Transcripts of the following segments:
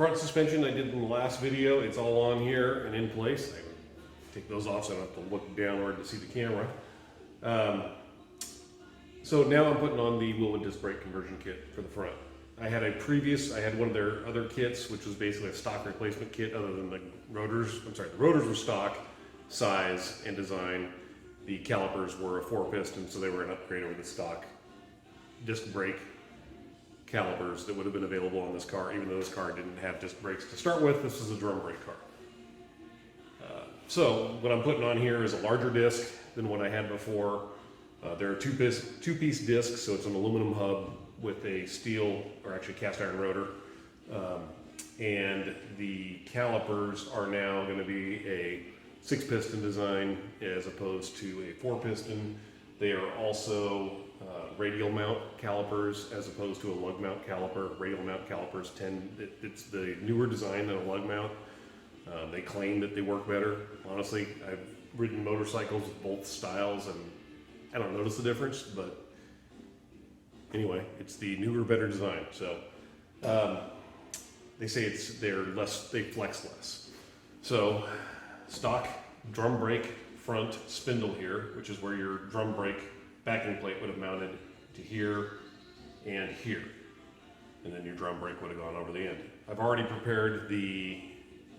front suspension I did in the last video. It's all on here and in place. I take those off so I don't have to look downward to see the camera. So now I'm putting on the Wilwood disc brake conversion kit for the front. I had one of their other kits, which was basically a stock replacement kit other than the rotors. I'm sorry, the rotors were stock size and design. The calipers were a 4-piston, so they were an upgrade over the stock disc brake calipers that would have been available on this car, even though this car didn't have disc brakes to start with. This is a drum brake car. So what I'm putting on here is a larger disc than what I had before. They're a two-piece disc, so it's an aluminum hub with a steel, or actually cast iron rotor. And the calipers are now going to be a 6-piston design as opposed to a 4-piston. They are also radial mount calipers as opposed to a lug mount caliper. Radial mount calipers it's the newer design than a lug mount. They claim that they work better. Honestly, I've ridden motorcycles with both styles and I don't notice the difference, but anyway, it's the newer, better design. So they say they flex less. So stock drum brake front spindle here, which is where your drum brake backing plate would have mounted to here and here. And then your drum brake would have gone over the end. I've already prepared the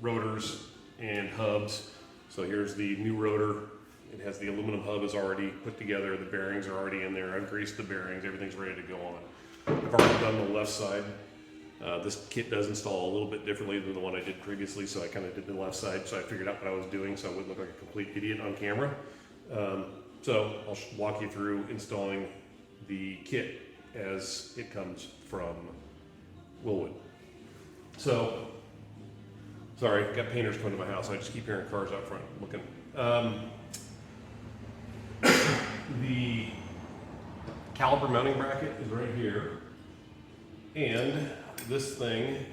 rotors and hubs. So here's the new rotor. It has the aluminum hub is already put together. The bearings are already in there. I've greased the bearings. Everything's ready to go on. I've already done the left side. This kit does install a little bit differently than the one I did previously, so I kind of did the left side so I figured out what I was doing so I wouldn't look like a complete idiot on camera. So I'll walk you through installing the kit as it comes from Wilwood. So, sorry, got painters coming to my house. I just keep hearing cars out front looking. The caliper mounting bracket is right here. And this thing,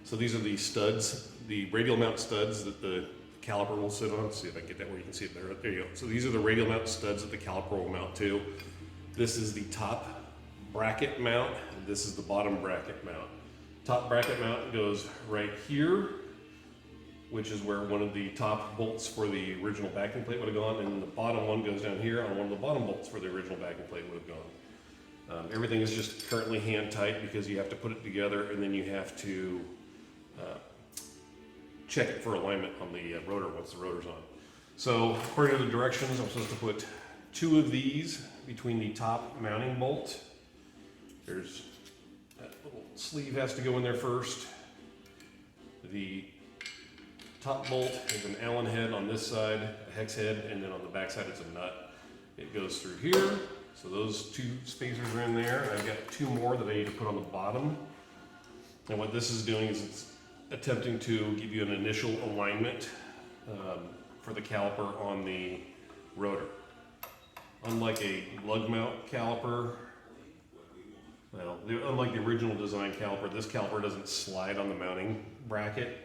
so these are the studs, the radial mount studs that the caliper will sit on. Let's see if I can get that where you can see it there. There you go. So these are the radial mount studs that the caliper will mount to. This is the top bracket mount. And this is the bottom bracket mount. Top bracket mount goes right here, which is where one of the top bolts for the original backing plate would have gone, and the bottom one goes down here on one of the bottom bolts for the original backing plate would have gone. Everything is just currently hand tight because you have to put it together and then you have to check it for alignment on the rotor once the rotor's on. So according to the directions, I'm supposed to put 2 of these between the top mounting bolt. There's that little sleeve has to go in there first. The top bolt is an Allen head on this side, a hex head, and then on the back side it's a nut. It goes through here. So those 2 spacers are in there. I've got 2 more that I need to put on the bottom. And what this is doing is it's attempting to give you an initial alignment for the caliper on the rotor. Unlike a lug mount caliper, well, unlike the original design caliper, this caliper doesn't slide on the mounting bracket.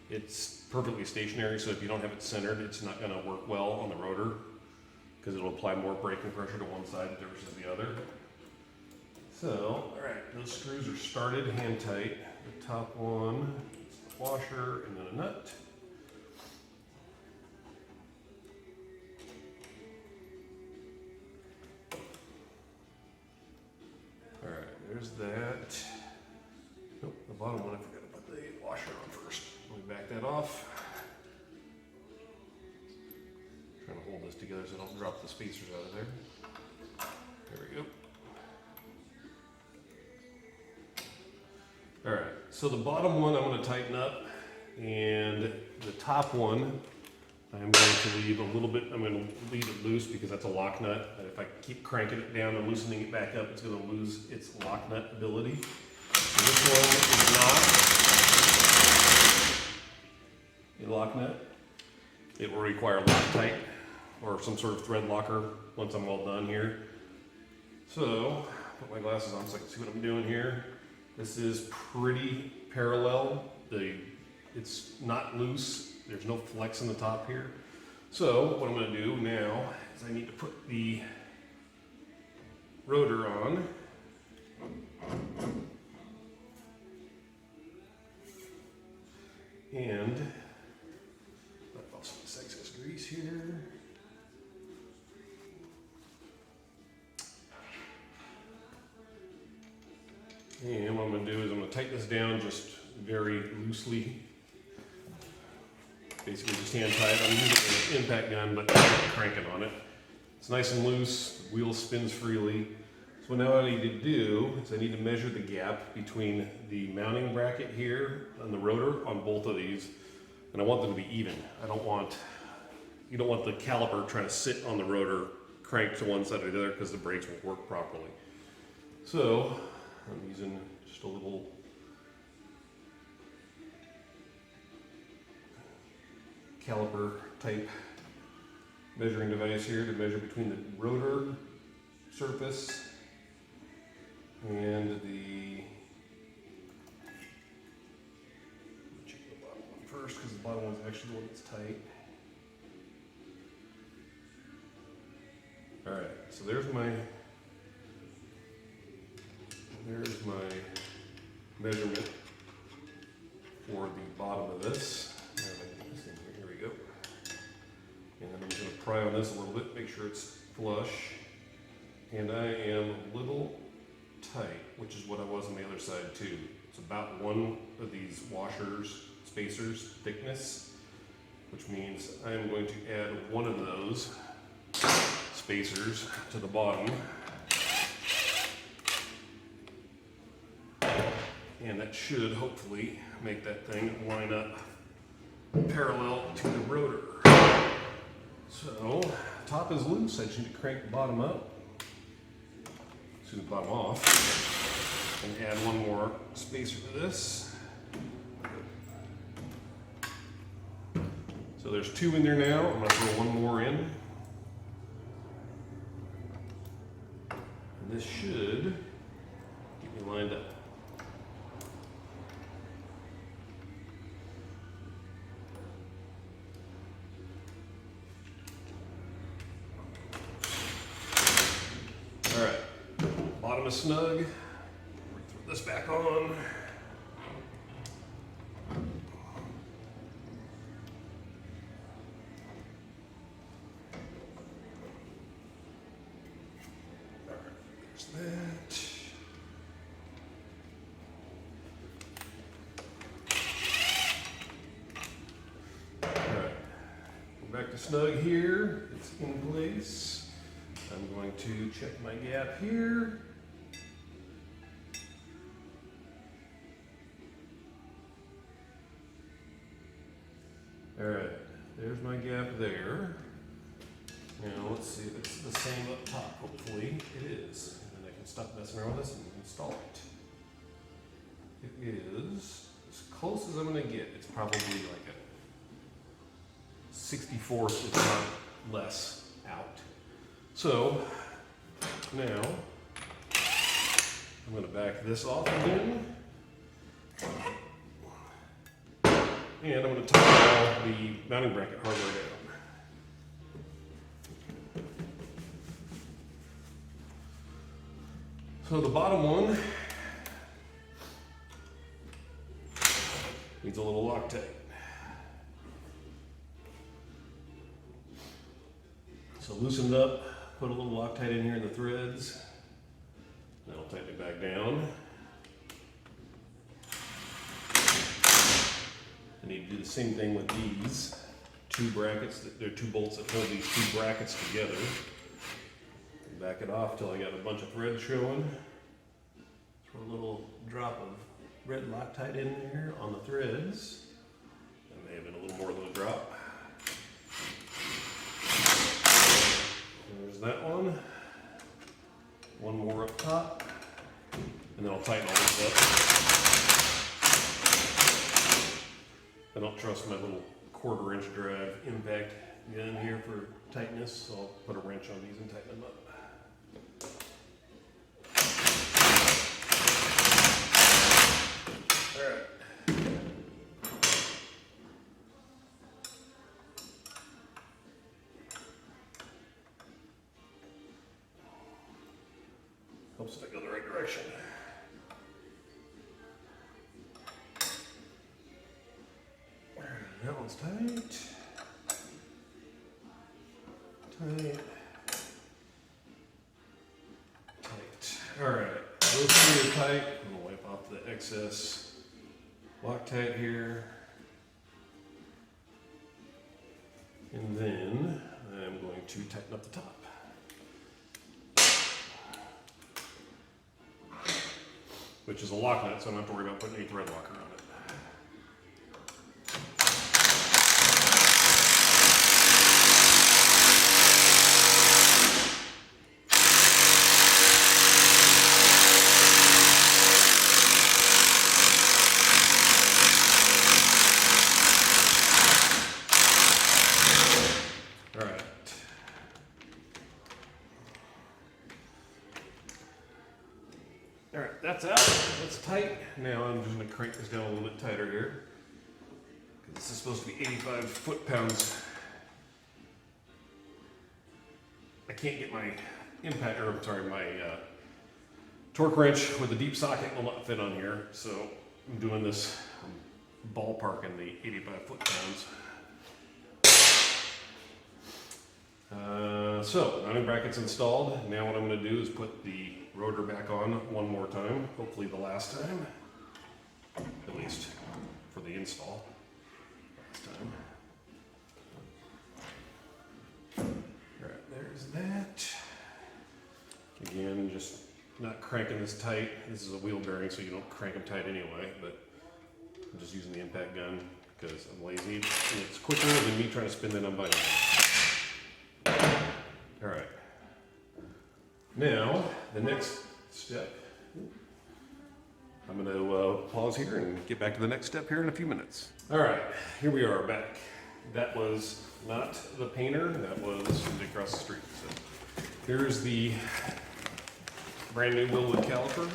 It's perfectly stationary, so if you don't have it centered, it's not going to work well on the rotor, because it'll apply more braking pressure to one side versus the other. So, all right, those screws are started hand tight. The top one is the washer and then a nut. All right, there's that. Nope, the bottom one, I forgot to put the washer on first. Let me back that off. Trying to hold this together so I don't drop the spacers out of there. There we go. All right, so the bottom one I'm going to tighten up, and the top one I'm going to leave a little bit, I'm going to leave it loose because that's a lock nut. And if I keep cranking it down and loosening it back up, it's going to lose its lock nut ability. So this one is not a lock nut. It will require Loctite or some sort of thread locker once I'm all done here. So, put my glasses on so I can see what I'm doing here. This is pretty parallel. It's not loose. There's no flex in the top here. So what I'm going to do now is I need to put the rotor on. And what I'm going to do is I'm going to tighten this down just very loosely. Basically just hand tight. I'm using an impact gun, but I'm cranking on it. It's nice and loose, the wheel spins freely. So now what I need to do is I need to measure the gap between the mounting bracket here and the rotor on both of these. And I want them to be even. You don't want the caliper trying to sit on the rotor, crank to one side or the other because the brakes won't work properly. So I'm using just a little caliper type measuring device here to measure between the rotor surface and the, check the bottom one first because the bottom one's actually the one that's tight. All right, so there's my measurement for the bottom of this. Here we go. And I'm going to pry on this a little bit, make sure it's flush. And I am a little tight, which is what I was on the other side too. It's about one of these washers, spacers thickness, which means I am going to add one of those spacers to the bottom. And that should hopefully make that thing line up parallel to the rotor. So, top is loose, I just need to crank the bottom up. Screw the bottom off. And add one more spacer to this. So there's two in there now, I'm going to throw one more in. And this should get me lined up. Alright, bottom is snug. Throw this back on. That. Alright, we're back to snug here. It's in place. I'm going to check my gap here. Alright, there's my gap there. Now let's see if it's the same up top. Hopefully it is. And then I can stop messing around with this and install it. It is as close as I'm going to get. It's probably like a 64th, if not less, out. So now I'm going to back this off again. And I'm going to tighten all the mounting bracket hardware down. So the bottom one needs a little Loctite. So loosen it up, put a little Loctite in here in the threads, then I'll tighten it back down. I need to do the same thing with these two brackets. There are two bolts that hold these two brackets together. Back it off till I got a bunch of threads showing. Throw a little drop of red Loctite in there on the threads. That may have been a little more than a drop. There's that one. One more up top. And then I'll tighten all this up. I don't trust my little 1/4 inch drive impact gun here for tightness, so I'll put a wrench on these and tighten them up. Alright. Helps if I go the right direction. That one's tight. Tight. Tight. Alright. Those three are tight. I'm going to wipe the excess Loctite here. And then I'm going to tighten up the top. Which is a lock nut, so I don't have to worry about putting any thread locker on it. Alright, that's out. That's tight. Now I'm just going to crank this down a little bit tighter here. This is supposed to be 85 foot-pounds. I can't get my impact, or I'm sorry, my torque wrench with the deep socket will not fit on here. So I'm doing this ballpark in the 85 foot-pounds. So, mounting bracket's installed. Now what I'm going to do is put the rotor back on one more time, hopefully the last time, at least for the install. Last time. Alright, there's that. Again, just not cranking this tight. This is a wheel bearing, so you don't crank them tight anyway, but I'm just using the impact gun because I'm lazy and it's quicker than me trying to spin that unbinding. Alright, now the next step, I'm going to pause here and get back to the next step here in a few minutes. Alright, here we are back. That was not the painter, that was across the street. So here's the brand new Wilwood caliper.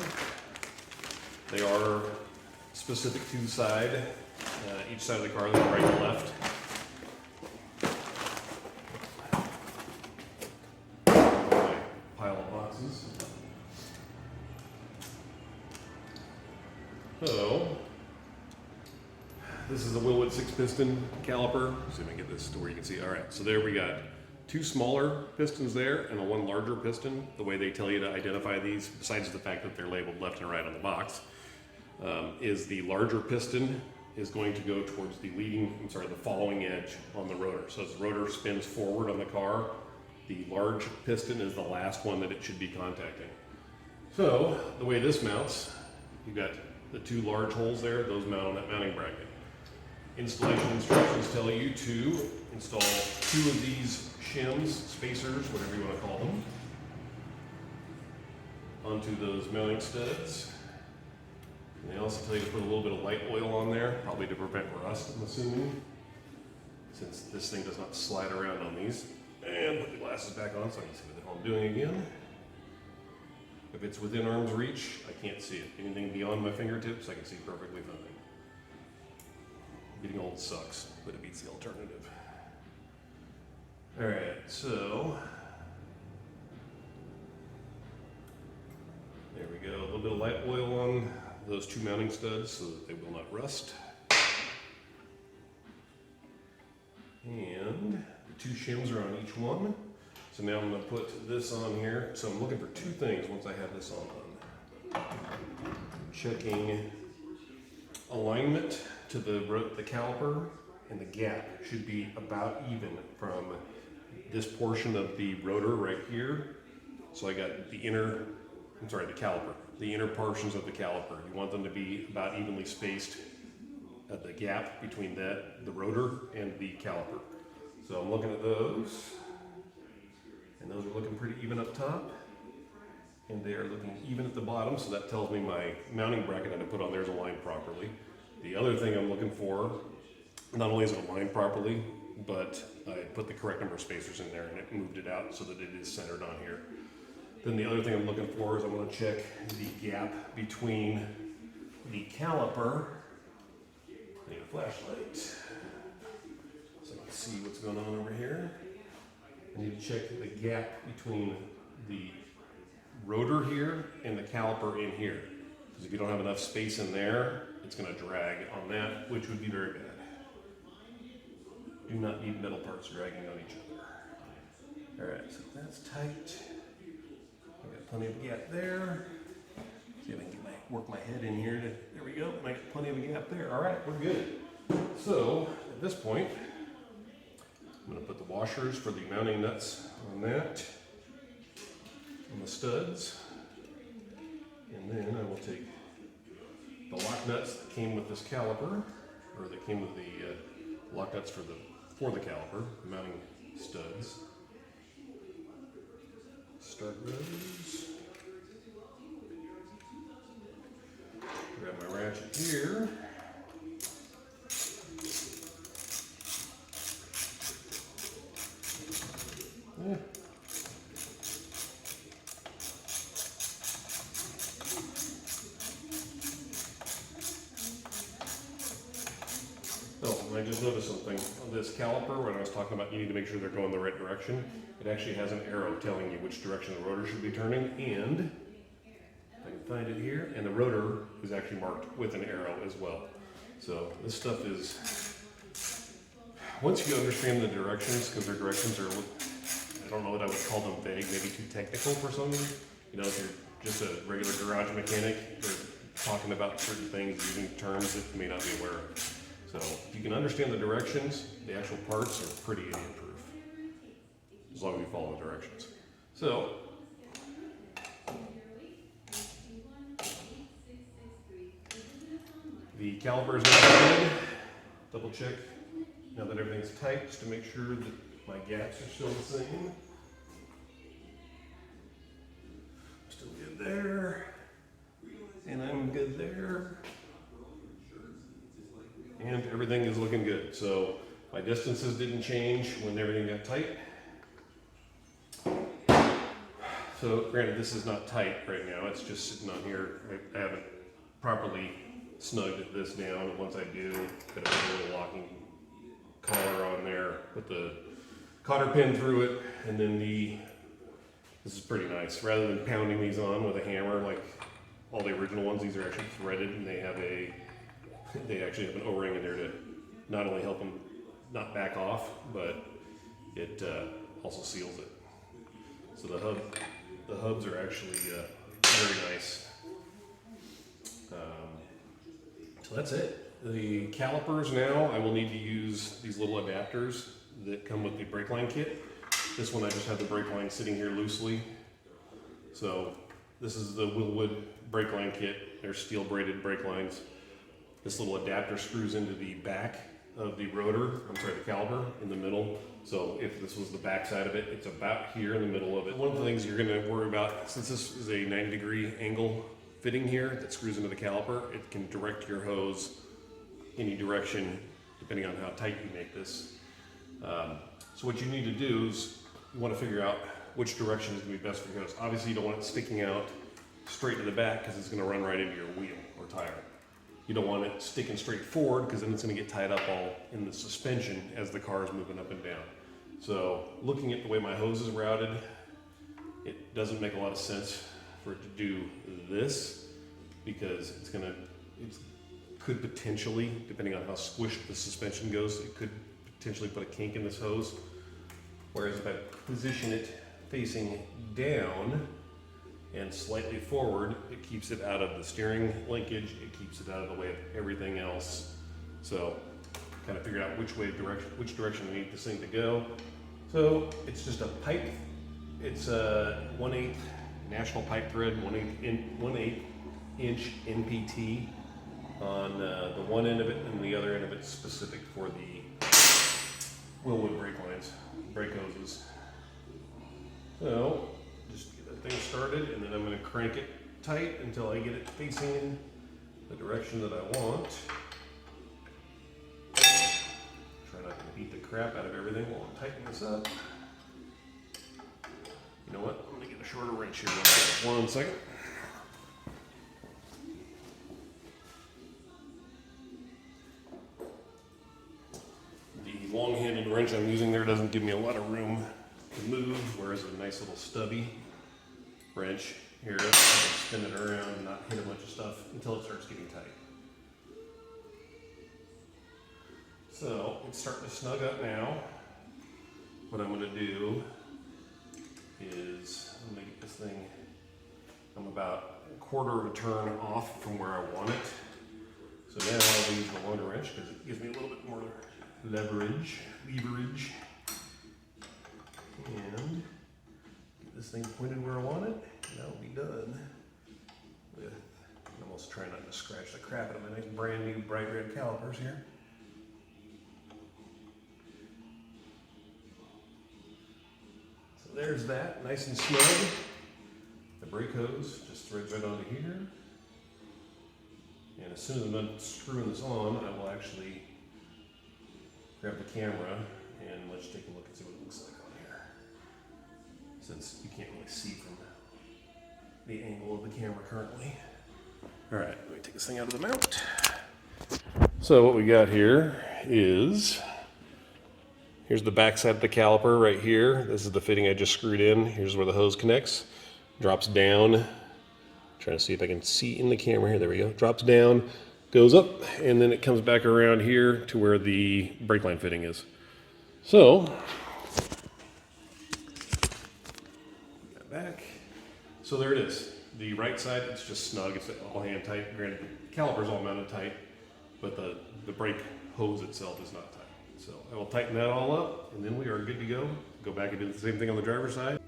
They are specific to the side, each side of the car, they're right and left. So, this is a Wilwood 6-piston caliper. See if I can get this to where you can see. Alright, so there we got two smaller pistons there and a one larger piston. The way they tell you to identify these, besides the fact that they're labeled left and right on the box, is the larger piston is going to go towards the the following edge on the rotor. So as the rotor spins forward on the car, the large piston is the last one that it should be contacting. So, the way this mounts, you've got the two large holes there, those mount on that mounting bracket. Installation instructions tell you to install two of these shims, spacers, whatever you want to call them, onto those mounting studs. And they also tell you to put a little bit of light oil on there, probably to prevent rust, I'm assuming, since this thing does not slide around on these. And put the glasses back on so I can see what the hell I'm doing again. If it's within arm's reach, I can't see it. Anything beyond my fingertips, I can see perfectly fine. Getting old sucks, but it beats the alternative. Alright, so there we go. A little bit of light oil on those two mounting studs so that they will not rust. And the two shims are on each one. So now I'm going to put this on here. So I'm looking for two things once I have this on. Checking alignment to the caliper, and the gap should be about even from this portion of the rotor right here. So I got the caliper. The inner portions of the caliper. You want them to be about evenly spaced at the gap between the rotor and the caliper. So I'm looking at those. And those are looking pretty even up top, and they are looking even at the bottom, so that tells me my mounting bracket that I put on there is aligned properly. The other thing I'm looking for, not only is it aligned properly, but I put the correct number of spacers in there and it moved it out so that it is centered on here. Then the other thing I'm looking for is I want to check the gap between the caliper. I need a flashlight so I can see what's going on over here. I need to check the gap between the rotor here and the caliper in here. Because if you don't have enough space in there, it's going to drag on that, which would be very bad. Do not need metal parts dragging on each other. Alright, so that's tight. I've got plenty of gap there. See See if I can work my head in here. There we go. I got plenty of a gap there. All right, we're good. So at this point, I'm going to put the washers for the mounting nuts on that, on the studs, and then I will take the lock nuts that came with this caliper, or that came with the lock nuts for the caliper, the mounting studs. Start those. Grab my ratchet here. Yeah. Oh, and I just noticed something on this caliper when I was talking about you need to make sure they're going the right direction. It actually has an arrow telling you which direction the rotor should be turning, and I can find it here, and the rotor is actually marked with an arrow as well. So this stuff is, once you understand the directions, because their directions are, I don't know what I would call them, vague, maybe too technical for some reason. You know, if you're just a regular garage mechanic, or talking about certain things, using terms that you may not be aware of. So if you can understand the directions, the actual parts are pretty idiot-proof, as long as you follow the directions. So, the caliper is now good. Double check now that everything's tight, just to make sure that my gaps are still the same. Still good there, and I'm good there. And everything is looking good. So my distances didn't change when everything got tight. So granted, this is not tight right now. It's just sitting on here. I haven't properly snugged this down. And once I do, gotta put a little locking collar on there, put the cotter pin through it, and then this is pretty nice. Rather than pounding these on with a hammer like all the original ones, these are actually threaded, and they actually have an O-ring in there to not only help them not back off, but it also seals it. So the hubs are actually very nice. So that's it. The calipers now, I will need to use these little adapters that come with the brake line kit. This one I just have the brake line sitting here loosely. So this is the Wilwood brake line kit. They're steel braided brake lines. This little adapter screws into the back of the rotor, the caliper in the middle. So if this was the back side of it, it's about here in the middle of it. One of the things you're gonna worry about, since this is a 90-degree angle fitting here that screws into the caliper, it can direct your hose any direction depending on how tight you make this. So what you need to do is you wanna figure out which direction is gonna be best for your hose. Obviously you don't want it sticking out straight to the back because it's gonna run right into your wheel or tire. You don't want it sticking straight forward because then it's going to get tied up all in the suspension as the car is moving up and down. So looking at the way my hose is routed, it doesn't make a lot of sense for it to do this because it could potentially, depending on how squished the suspension goes, it could potentially put a kink in this hose. Whereas if I position it facing down and slightly forward, it keeps it out of the steering linkage, it keeps it out of the way of everything else. So kind of figured out which direction I need this thing to go. So it's just a pipe. It's a 1/8 national pipe thread, 1/8 inch NPT on the one end of it, and the other end of it's specific for the Wilwood brake lines, brake hoses. So just get that thing started, and then I'm going to crank it tight until I get it facing the direction that I want. Try not to beat the crap out of everything while I'm tightening this up. You know what? I'm going to get a shorter wrench here. One second. The long-handled wrench I'm using there doesn't give me a lot of room to move, whereas a nice little stubby wrench here, I can spin it around and not hit a bunch of stuff until it starts getting tight. So it's starting to snug up now. What I'm going to do is I'm going to get this thing I'm about a quarter of a turn off from where I want it. So now I'll use the longer wrench because it gives me a little bit more leverage. And get this thing pointed where I want it, and I'll be done with, I'm almost trying not to scratch the crap out of my nice brand new bright red calipers here. So there's that, nice and snug. The brake hose just threads right onto here. And as soon as I'm done screwing this on, I will actually grab the camera and let's take a look and see what it looks like on here. Since you can't really see from the angle of the camera currently. All right, let me take this thing out of the mount. So what we got here is, here's the back side of the caliper right here. This is the fitting I just screwed in. Here's where the hose connects. Drops down. Trying to see if I can see in the camera here. There we go. Drops down, goes up, and then it comes back around here to where the brake line fitting is. So, back. So there it is. The right side, it's just snug. It's all hand tight. Granted, the caliper's all mounted tight, but the brake hose itself is not tight. So I will tighten that all up, and then we are good to go. Go back and do the same thing on the driver's side.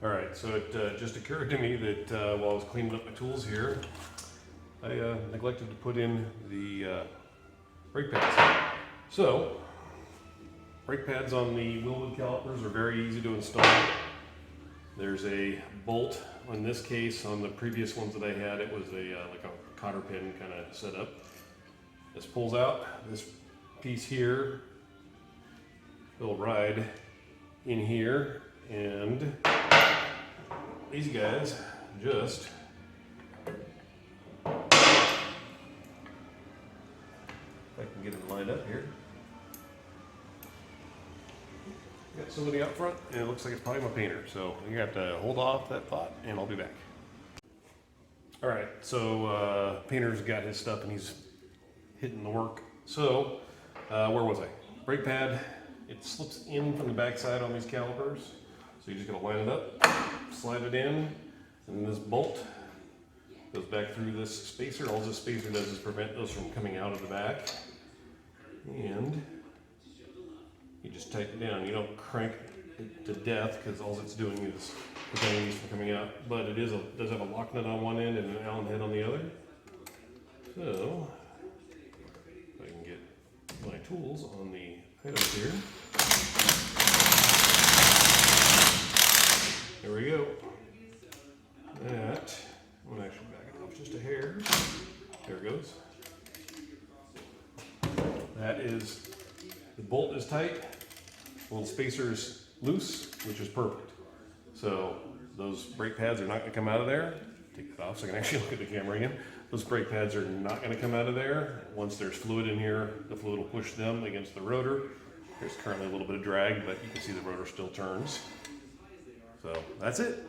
All right, so it just occurred to me that while I was cleaning up my tools here, I neglected to put in the brake pads. So, brake pads on the Wilwood calipers are very easy to install. There's a bolt. In this case, on the previous ones that I had, it was a like a cotter pin kind of setup. This pulls out. This piece here will ride in here, and these guys just if I can get it lined up here. Got somebody out front, and it looks like it's probably my painter. So you have to hold off that thought, and I'll be back. All right, so painter's got his stuff, and he's hitting the work. So where was I? Brake pad. It slips in from the backside on these calipers. So you're just gonna line it up, slide it in, and this bolt goes back through this spacer. All this spacer does is prevent those from coming out of the back. And you just tighten it down. You don't crank it to death because all it's doing is preventing these from coming out. But it does have a lock nut on one end and an Allen head on the other. So if I can get my tools on the items here. There we go. That, I'm gonna actually back it off just a hair. There it goes. That is, the bolt is tight, the little spacer is loose, which is perfect. So those brake pads are not gonna come out of there. Take that off so I can actually look at the camera again. Those brake pads are not gonna come out of there. Once there's fluid in here, the fluid will push them against the rotor. There's currently a little bit of drag, but you can see the rotor still turns. So that's it.